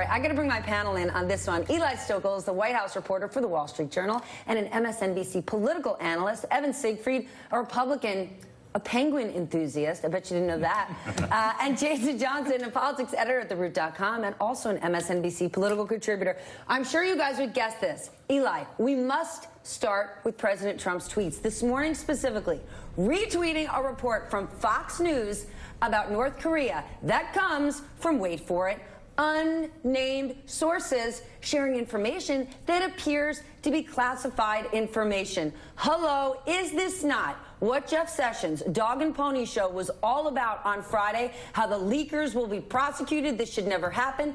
I got to bring my panel in on this one. Eli Stokel is the White House reporter for the Wall Street Journal and an MSNBC political analyst. Evan Siegfried, a Republican, a penguin enthusiast. I bet you didn't know that. And Jason Johnson, a politics editor at TheRoot.com and also an MSNBC political contributor. I'm sure you guys would guess this. Eli, we must start with President Trump's tweets. This morning specifically, retweeting a report from Fox News about North Korea that comes from, wait for it, unnamed sources sharing information that appears to be classified information. Hello, is this not what Jeff Sessions' Dog and Pony Show was all about on Friday? How the leakers will be prosecuted? This should never happen.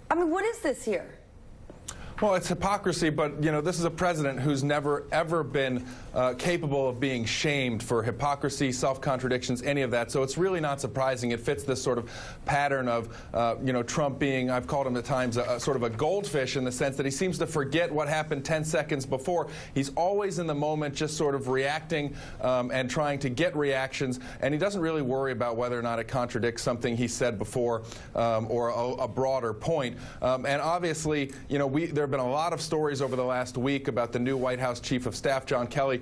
I mean, what is this here? Well, it's hypocrisy, but, you know, this is a president who's never, ever been capable of being shamed for hypocrisy, self-contradictions, any of that. So it's really not surprising. It fits this sort of pattern of, you know, Trump being, I've called him at times, a sort of a goldfish in the sense that he seems to forget what happened 10 seconds before. He's always in the moment just sort of reacting and trying to get reactions, and he doesn't really worry about whether or not it contradicts something he said before or a broader point. And obviously, you know, there have been a lot of stories over the last week about the new White House Chief of Staff, John Kelly,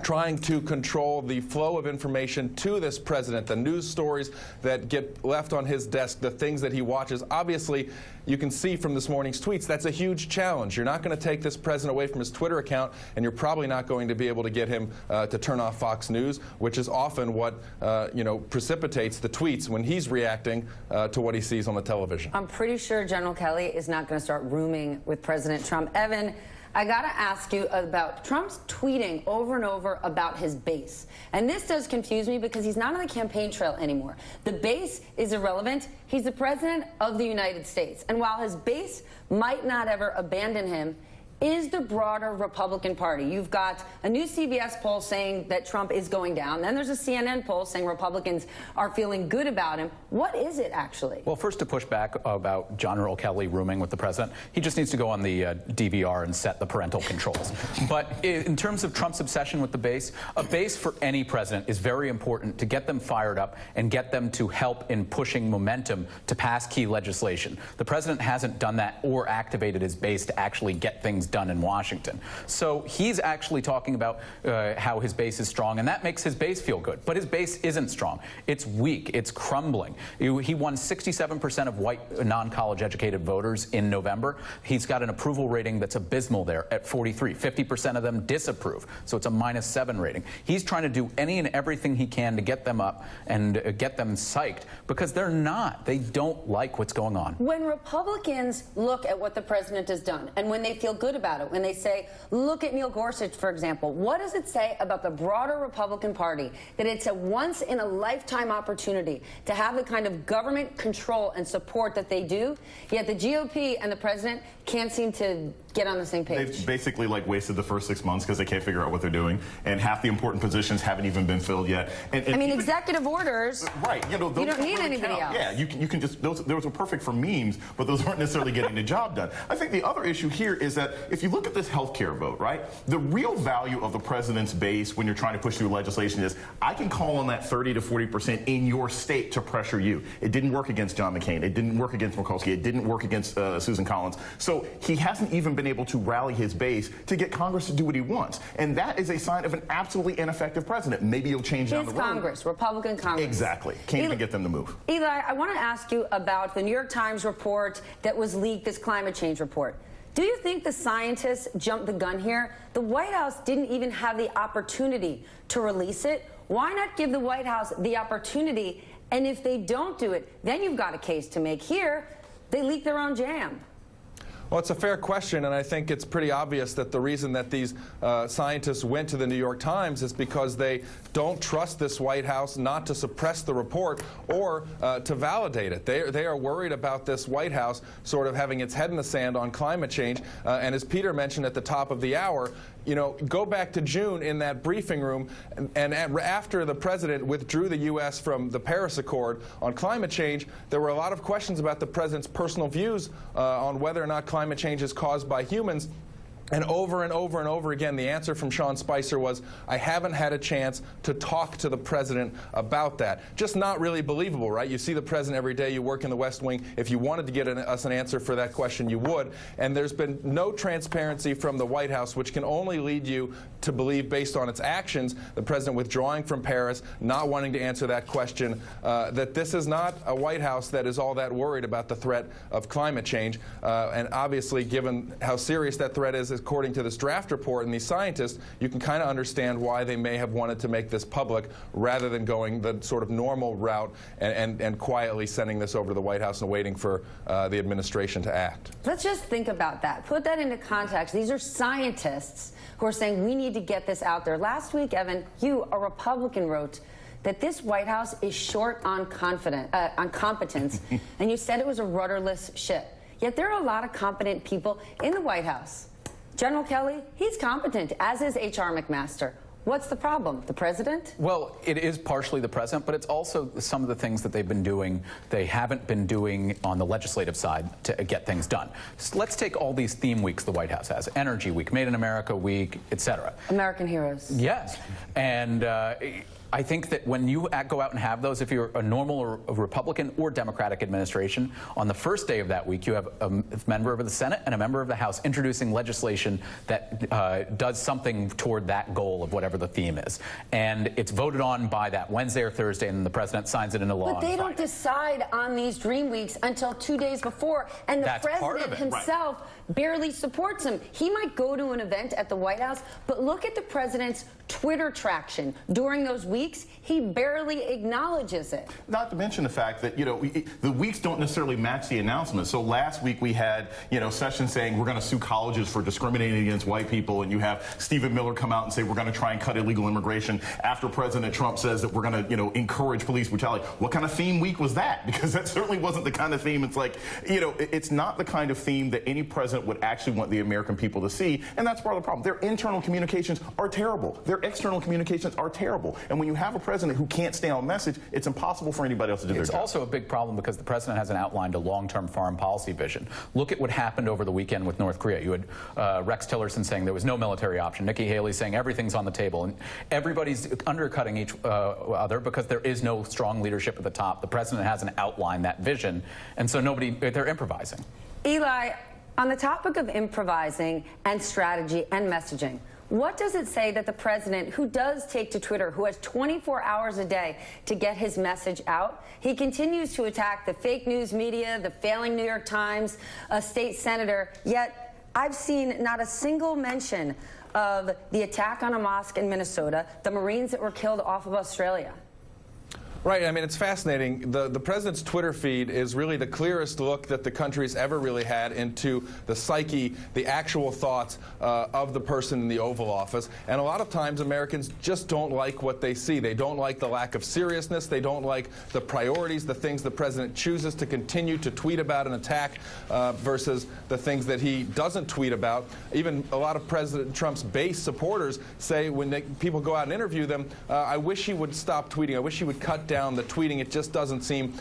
trying to control the flow of information to this president, the news stories that get left on his desk, the things that he watches. Obviously, you can see from this morning's tweets, that's a huge challenge. You're not going to take this president away from his Twitter account, and you're probably not going to be able to get him to turn off Fox News, which is often what you know, precipitates the tweets when he's reacting to what he sees on the television. I'm pretty sure General Kelly is not going to start rooming with President Trump. Evan, I got to ask you about Trump's tweeting over and over about his base. And this does confuse me because he's not on the campaign trail anymore. The base is irrelevant. He's the president of the United States. And while his base might not ever abandon him, is the broader Republican Party. You've got a new CBS poll saying that Trump is going down. Then there's a CNN poll saying Republicans are feeling good about him. What is it, actually? Well, first, to push back about General Kelly rooming with the president, he just needs to go on the DVR and set the parental controls. But in terms of Trump's obsession with the base, a base for any president is very important to get them fired up and get them to help in pushing momentum to pass key legislation. The president hasn't done that or activated his base to actually get things done in Washington. So he's actually talking about how his base is strong, and that makes his base feel good. But his base isn't strong. It's weak. It's crumbling. He won 67% of white non-college educated voters in November. He's got an approval rating that's abysmal there at 43. 50% of them disapprove. So it's a -7 rating. He's trying to do any and everything he can to get them up and get them psyched because they're not. They don't like what's going on. When Republicans look at what the president has done and when they feel good about it, when they say, look at Neil Gorsuch, for example, what does it say about the broader Republican Party that it's a once-in-a-lifetime opportunity to have the kind of government control and support that they do, yet the GOP and the president can't seem to get on the same page? They've basically wasted the first 6 months because they can't figure out what they're doing, and half the important positions haven't even been filled yet. And I mean, executive orders. Right. You know, those you don't need really anybody count. else. Yeah, you can just those are perfect for memes, but those aren't necessarily getting the job done. I think the other issue here is that if you look at this health care vote, right, the real value of the president's base when you're trying to push through legislation is I can call on that 30 to 40% in your state to pressure you. It didn't work against John McCain. It didn't work against Mikulski. It didn't work against Susan Collins. So he hasn't even been able to rally his base to get Congress to do what he wants. And that is a sign of an absolutely ineffective president. Maybe he'll change down the road. Congress, Republican Congress. Exactly. Can't even get them to move. Eli, I want to ask you about the New York Times report that was leaked, this climate change report. Do you think the scientists jumped the gun here? The White House didn't even have the opportunity to release it. Why not give the White House the opportunity? And if they don't do it, then you've got a case to make. Here, they leaked their own jam. Well, it's a fair question, and I think it's pretty obvious that the reason that these scientists went to the New York Times is because they don't trust this White House not to suppress the report or to validate it. They are worried about this White House sort of having its head in the sand on climate change. And as Peter mentioned at the top of the hour, you know, go back to June in that briefing room, and after the president withdrew the U.S. from the Paris Accord on climate change, there were a lot of questions about the president's personal views on whether or not climate change is caused by humans. And over and over again, the answer from Sean Spicer was, I haven't had a chance to talk to the president about that. Just not really believable, right? You see the president every day. You work in the West Wing. If you wanted to get us an answer for that question, you would. And there's been no transparency from the White House, which can only lead you to believe, based on its actions, the president withdrawing from Paris, not wanting to answer that question, that this is not a White House that is all that worried about the threat of climate change. And obviously, given how serious that threat is, according to this draft report and these scientists, you can kind of understand why they may have wanted to make this public rather than going the sort of normal route and quietly sending this over to the White House and waiting for the administration to act. Let's just think about that. Put that into context. These are scientists who are saying we need to get this out there. Last week, Evan, you, a Republican, wrote that this White House is short on competence, and you said it was a rudderless ship. Yet there are a lot of competent people in the White House. General Kelly, he's competent, as is H.R. McMaster. What's the problem? The president? Well, it is partially the president, but it's also some of the things that they've been doing, they haven't been doing on the legislative side to get things done. So let's take all these theme weeks the White House has. Energy Week, Made in America Week, etc. American heroes. Yes. And I think that when you go out and have those, if you're a normal or a Republican or Democratic administration, on the first day of that week, you have a member of the Senate and a member of the House introducing legislation that does something toward that goal of whatever the theme is. And it's voted on by that Wednesday or Thursday, and the president signs it into law. But they don't decide on these dream weeks until 2 days before, and the president himself barely supports him. He might go to an event at the White House, but look at the president's Twitter traction during those weeks. He barely acknowledges it. Not to mention the fact that, you know, the weeks don't necessarily match the announcements. So last week we had, you know, Sessions saying we're going to sue colleges for discriminating against white people, and you have Stephen Miller come out and say we're going to try and cut illegal immigration after President Trump says that we're going to, you know, encourage police brutality. What kind of theme week was that? Because that certainly wasn't the kind of theme. It's like, you know, it's not the kind of theme that any president would actually want the American people to see, and that's part of the problem. Their internal communications are terrible. Their external communications are terrible. And when you have a president who can't stay on message, it's impossible for anybody else to do their job. It's also a big problem because the president hasn't outlined a long-term foreign policy vision. Look at what happened over the weekend with North Korea. You had Rex Tillerson saying there was no military option, Nikki Haley saying everything's on the table, and everybody's undercutting each other because there is no strong leadership at the top. The president hasn't outlined that vision, and so they're improvising. Eli, on the topic of improvising and strategy and messaging, what does it say that the president, who does take to Twitter, who has 24 hours a day to get his message out, he continues to attack the fake news media, the failing New York Times, a state senator, yet I've seen not a single mention of the attack on a mosque in Minnesota, the Marines that were killed off of Australia. Right. I mean, it's fascinating. The president's Twitter feed is really the clearest look that the country's ever really had into the psyche, the actual thoughts of the person in the Oval Office. And a lot of times Americans just don't like what they see. They don't like the lack of seriousness. They don't like the priorities, the things the president chooses to continue to tweet about and attack versus the things that he doesn't tweet about. Even a lot of President Trump's base supporters say when people go out and interview them, I wish he would stop tweeting. I wish he would cut down the tweeting. It just doesn't seem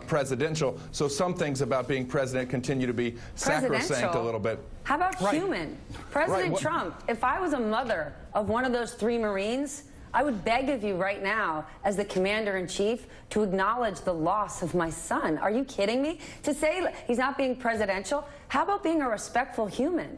presidential. So some things about being president continue to be sacrosanct a little bit. How about human? President Trump, if I was a mother of one of those 3 Marines, I would beg of you right now, as the commander-in-chief, to acknowledge the loss of my son. Are you kidding me? To say he's not being presidential, how about being a respectful human?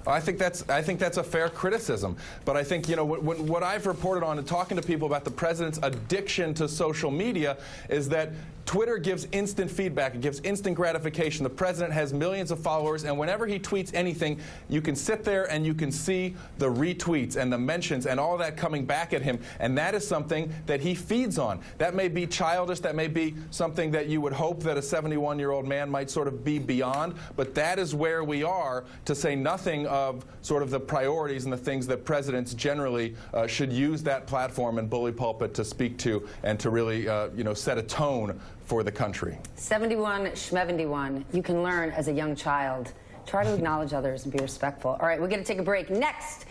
I think that's a fair criticism, but I think, you know, what I've reported on and talking to people about the president's addiction to social media is that Twitter gives instant feedback. It gives instant gratification. The president has millions of followers, and whenever he tweets anything, you can sit there and you can see the retweets and the mentions and all that coming back at him, and that is something that he feeds on. That may be childish. That may be something that you would hope that a 71-year-old man might sort of be beyond, but that is where we are, to say nothing of sort of the priorities and the things that presidents generally should use that platform and bully pulpit to speak to and to really, you know, set a tone for the country. 71 Schmevendy-one. You can learn as a young child. Try to acknowledge others and be respectful. All right, we're going to take a break. Next,